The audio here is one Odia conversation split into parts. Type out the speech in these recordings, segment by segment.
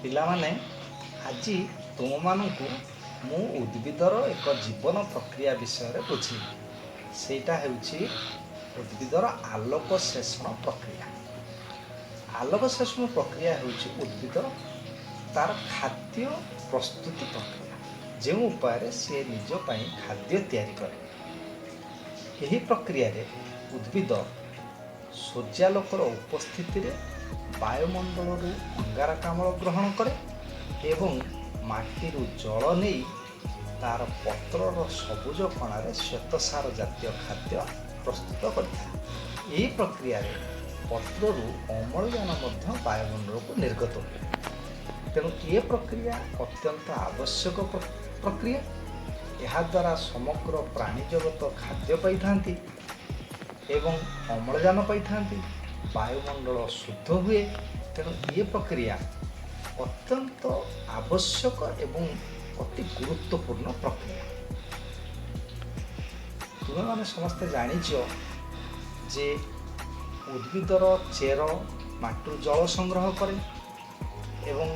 ପିଲାମାନେ ଆଜି ତୁମମାନଙ୍କୁ ମୁଁ ଉଦ୍ଭିଦର ଏକ ଜୀବନ ପ୍ରକ୍ରିୟା ବିଷୟରେ ବୁଝେଇବି। ସେଇଟା ହେଉଛି ଉଦ୍ଭିଦର ଆଲୋକ ଶୋଷଣ ପ୍ରକ୍ରିୟା। ଆଲୋକ ଶୋଷଣ ପ୍ରକ୍ରିୟା ହେଉଛି ଉଦ୍ଭିଦ ତାର ଖାଦ୍ୟ ପ୍ରସ୍ତୁତି ପ୍ରକ୍ରିୟା, ଯେଉଁ ଉପାୟରେ ସେ ନିଜ ପାଇଁ ଖାଦ୍ୟ ତିଆରି କରେ। ଏହି ପ୍ରକ୍ରିୟାରେ ଉଦ୍ଭିଦ ସୂର୍ଯ୍ୟାଲୋକର ଉପସ୍ଥିତିରେ ବାୟୁମଣ୍ଡଳରୁ ଅଙ୍ଗାରକାମ୍ଳ ଗ୍ରହଣ କରେ ଏବଂ ମାଟିରୁ ଜଳ ନେଇ ତାର ପତ୍ରର ସବୁଜ କଣାରେ ଶ୍ୱେତସାର ଜାତୀୟ ଖାଦ୍ୟ ପ୍ରସ୍ତୁତ କରିଥାଏ। ଏହି ପ୍ରକ୍ରିୟାରେ ପତ୍ରରୁ ଅମ୍ଳଜାନ ମଧ୍ୟ ବାୟୁମଣ୍ଡଳକୁ ନିର୍ଗତ ହୁଏ। ତେଣୁ ଏ ପ୍ରକ୍ରିୟା ଅତ୍ୟନ୍ତ ଆବଶ୍ୟକ ପ୍ରକ୍ରିୟା। ଏହାଦ୍ୱାରା ସମଗ୍ର ପ୍ରାଣୀ ଜଗତ ଖାଦ୍ୟ ପାଇଥାନ୍ତି ଏବଂ ଅମ୍ଳଜାନ ପାଇଥାନ୍ତି, ବାୟୁମଣ୍ଡଳ ଶୁଦ୍ଧ ହୁଏ। ତେଣୁ ଏ ପ୍ରକ୍ରିୟା ଅତ୍ୟନ୍ତ ଆବଶ୍ୟକ ଏବଂ ଅତି ଗୁରୁତ୍ୱପୂର୍ଣ୍ଣ ପ୍ରକ୍ରିୟା। ତୁମେମାନେ ସମସ୍ତେ ଜାଣିଛ ଯେ ଉଦ୍ଭିଦର ଚେର ମାଟିରୁ ଜଳ ସଂଗ୍ରହ କରେ ଏବଂ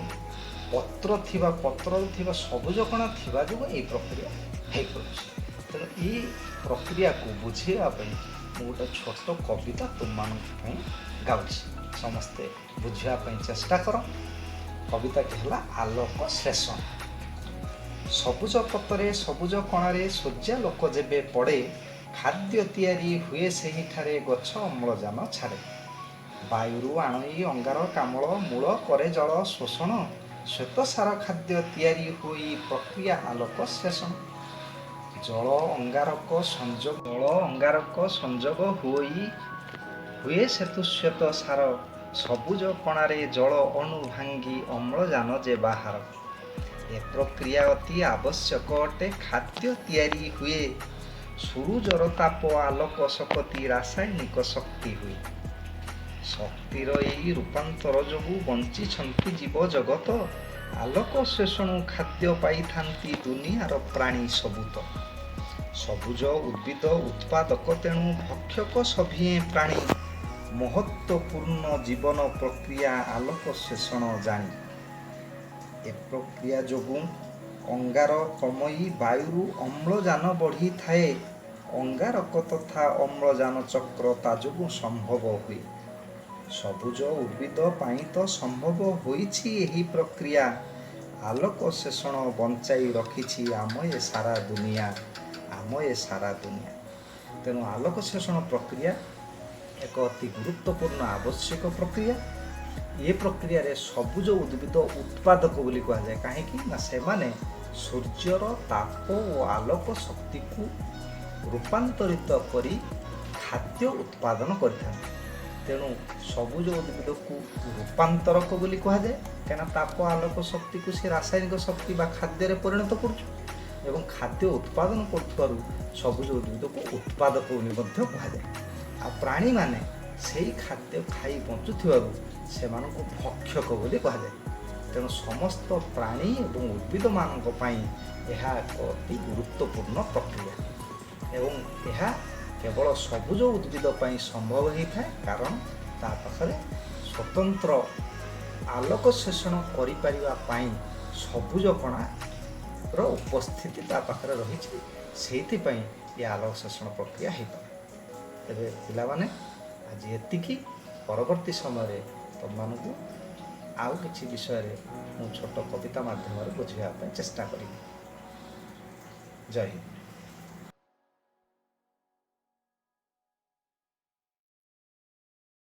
ପତ୍ରରେ ଥିବା ସବୁଜ କଣା ଥିବା ଯୋଗୁଁ ଏହି ପ୍ରକ୍ରିୟା ହୋଇପାରୁଛି। ତେଣୁ ଏହି ପ୍ରକ୍ରିୟାକୁ ବୁଝେଇବା ପାଇଁ ମୁଁ ଗୋଟେ ଛୋଟ କବିତା ତୁମମାନଙ୍କ ପାଇଁ ଗାଉଛି। ସମସ୍ତେ ବୁଝିବା ପାଇଁ ଚେଷ୍ଟା କର। କବିତାଟି ହେଲା ଆଲୋକ ଶୋଷଣ। ସବୁଜ ପତ୍ରରେ ସବୁଜ କଣାରେ ସୂର୍ଯ୍ୟାଲୋକ ଯେବେ ପଡ଼େ, ଖାଦ୍ୟ ତିଆରି ହୁଏ ସେହିଠାରେ ଗଛ ଅମ୍ଳଜାନ ଛାଡ଼େ। ବାୟୁରୁ ଆଣଇ ଅଙ୍ଗାରକାମ୍ଳ ମୂଳ କରେ ଜଳ ଶୋଷଣ, ଶ୍ୱେତସାର ଖାଦ୍ୟ ତିଆରି ହୋଇ ପ୍ରକ୍ରିୟା ଆଲୋକ ଶୋଷଣ। ଜଳ ଅଙ୍ଗାରକ ସଂଯୋଗ ହୁଏ ସେତୁ ଶ୍ୱେତସାର, ସବୁଜ କଣାରେ ଜଳ ଅଣୁ ଭାଙ୍ଗି ଅମ୍ଳଜାନ ଯେ ବାହାର। ଏ ପ୍ରକ୍ରିୟା ଅତି ଆବଶ୍ୟକ ଅଟେ, ଖାଦ୍ୟ ତିଆରି ହୁଏ ସୂରୁଜର ତାପ ଆଲୋକ ଶକ୍ତି ରାସାୟନିକ ଶକ୍ତି ହୁଏ। ଶକ୍ତିର ଏହି ରୂପାନ୍ତର ଯୋଗୁଁ ବଞ୍ଚିଛନ୍ତି ଜୀବ ଜଗତ, ଆଲୋକ ଶୋଷଣରୁ ଖାଦ୍ୟ ପାଇଥାନ୍ତି ଦୁନିଆର ପ୍ରାଣୀ ସବୁତ। ସବୁଜ ଉଦ୍ଭିଦ ଉତ୍ପାଦକ ତେଣୁ ଭକ୍ଷକ ସଭିଏଁ ପ୍ରାଣୀ, ମହତ୍ତ୍ୱପୂର୍ଣ୍ଣ ଜୀବନ ପ୍ରକ୍ରିୟା ଆଲୋକ ଶୋଷଣ ଜାଣି। ଏ ପ୍ରକ୍ରିୟା ଯୋଗୁଁ ଅଙ୍ଗାର କମି ବାୟୁରୁ ଅମ୍ଳଜାନ ବଢ଼ିଥାଏ, ଅଙ୍ଗାରକ ତଥା ଅମ୍ଳଜାନ ଚକ୍ର ତା ଯୋଗୁଁ ସମ୍ଭବ ହୁଏ। ସବୁଜ ଉଦ୍ଭିଦ ପାଇଁ ତ ସମ୍ଭବ ହୋଇଛି ଏହି ପ୍ରକ୍ରିୟା, ଆଲୋକ ଶୋଷଣ ବଞ୍ଚାଇ ରଖିଛି ଆମ ଏ ସାରା ଦୁନିଆ। ତେଣୁ ଆଲୋକ ଶୋଷଣ ପ୍ରକ୍ରିୟା ଏକ ଅତି ଗୁରୁତ୍ୱପୂର୍ଣ୍ଣ ଆବଶ୍ୟକ ପ୍ରକ୍ରିୟା। ଏ ପ୍ରକ୍ରିୟାରେ ସବୁଜ ଉଦ୍ଭିଦ ଉତ୍ପାଦକ ବୋଲି କୁହାଯାଏ। କାହିଁକି ନା ସେମାନେ ସୂର୍ଯ୍ୟର ତାପ ଓ ଆଲୋକ ଶକ୍ତିକୁ ରୂପାନ୍ତରିତ କରି ଖାଦ୍ୟ ଉତ୍ପାଦନ କରିଥାନ୍ତି। ତେଣୁ ସବୁଜ ଉଦ୍ଭିଦକୁ ରୂପାନ୍ତରକ ବୋଲି କୁହାଯାଏ, କାହିଁକିନା ତାପ ଆଲୋକ ଶକ୍ତିକୁ ସେ ରାସାୟନିକ ଶକ୍ତି ବା ଖାଦ୍ୟରେ ପରିଣତ କରୁଛି ଏବଂ ଖାଦ୍ୟ ଉତ୍ପାଦନ କରୁଥିବାରୁ ସବୁଜ ଉଦ୍ଭିଦକୁ ଉତ୍ପାଦକ ବୋଲି ମଧ୍ୟ କୁହାଯାଏ। ଆଉ ପ୍ରାଣୀମାନେ ସେହି ଖାଦ୍ୟ ଖାଇ ବଞ୍ଚୁଥିବାରୁ ସେମାନଙ୍କୁ ଭକ୍ଷକ ବୋଲି କୁହାଯାଏ। ତେଣୁ ସମସ୍ତ ପ୍ରାଣୀ ଏବଂ ଉଦ୍ଭିଦମାନଙ୍କ ପାଇଁ ଏହା ଏକ ଅତି ଗୁରୁତ୍ୱପୂର୍ଣ୍ଣ ପ୍ରକ୍ରିୟା ଏବଂ ଏହା କେବଳ ସବୁଜ ଉଦ୍ଭିଦ ପାଇଁ ସମ୍ଭବ ହୋଇଥାଏ, କାରଣ ତା ପାଖରେ ସ୍ୱତନ୍ତ୍ର ଆଲୋକ ଶୋଷଣ କରିପାରିବା ପାଇଁ ସବୁଜ କଣାର ଉପସ୍ଥିତି ତା ପାଖରେ ରହିଛି। ସେଇଥିପାଇଁ ଏ ଆଲୋକ ଶୋଷଣ ପ୍ରକ୍ରିୟା ହୋଇପାରେ। ତେବେ ପିଲାମାନେ ଆଜି ଏତିକି। ପରବର୍ତ୍ତୀ ସମୟରେ ତୁମମାନଙ୍କୁ ଆଉ କିଛି ବିଷୟରେ ମୁଁ ଛୋଟ କବିତା ମାଧ୍ୟମରେ ବୁଝାଇବା ପାଇଁ ଚେଷ୍ଟା କରିବି। ଜୟ ହିନ୍ଦ।